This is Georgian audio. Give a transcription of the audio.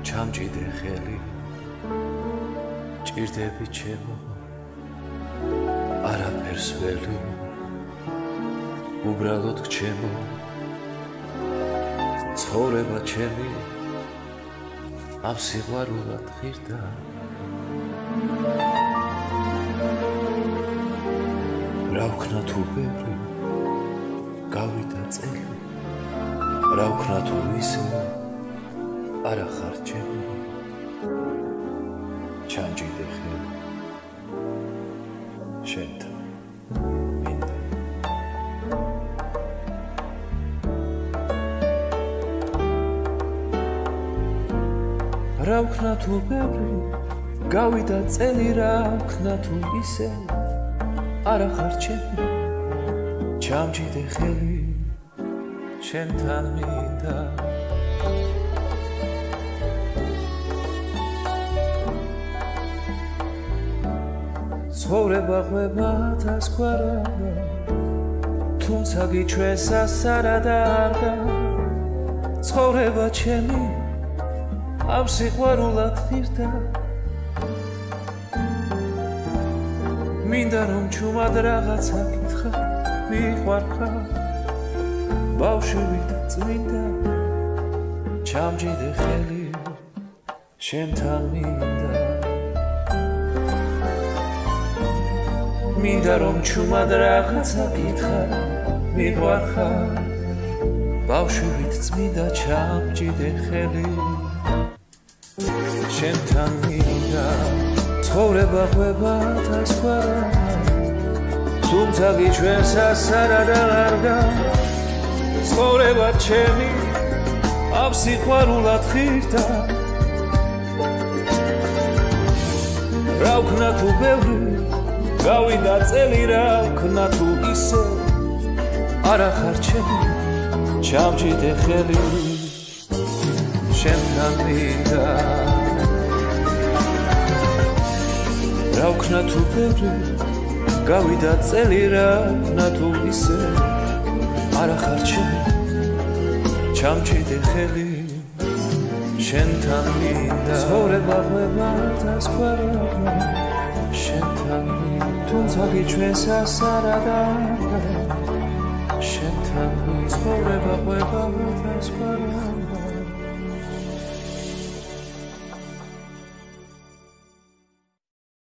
ჩამჭიდე ხელი ჭირდები ჩემო არაფერს ველი უბრალოდ გჩემო ცხოვრება ჩემი ამ სიყვარულად ღირდა რა ვქნა თუ ბევრი გავიდა წელი რა ვქნა თუ ისე არა ხარ ჩემი ჩამჭიდე ხელი შენთან მინდა რა ვქნა თუ ბევრი გავიდა წელი რა ვქნა თუ ისე არა ხარ ჩემი ჩამჭიდე ხელი შენთან მინდა ცხოვრება ღვება დასგვარება თუმცა გიჩვენსა სარადარდა ცხოვრება ჩემი ამ სიყვარულად ღირდა მინდა რომ ჩუმად რაღაცა გითხრა მიყვარხარ ბავშვით წმინდა ჩამჭიდე ხელი შენთან მინდა მინდა რომ ჩუმად რაღაცა გითხრა მიყვარხარ ბავშვით წმინდა ჩამჭიდე ხელი შენთან მინდა ცხოვრება ღვება დასგვარება თუმცა გიჩვენსა სარადარდა ცხოვრება ჩემი ამ სიყვარულად ღირდა რა ვქნა თუ ბევრი გავიდა წელი რა ვქნა თუ ისე არა ხარ ჩემი ჩამჭიდე ხელი შენთან მინდა რა ვქნა თუ ბევრი გავიდა წელი რა ვქნა თუ ისე არა ხარ ჩემი ჩამჭიდე ხელი შენთან მინდა ცხოვრება ღვება დასგვარება შენთან თუმცა გიჩვენსა სარადარდა შენთან ცხოვრება ღვება დასგვარება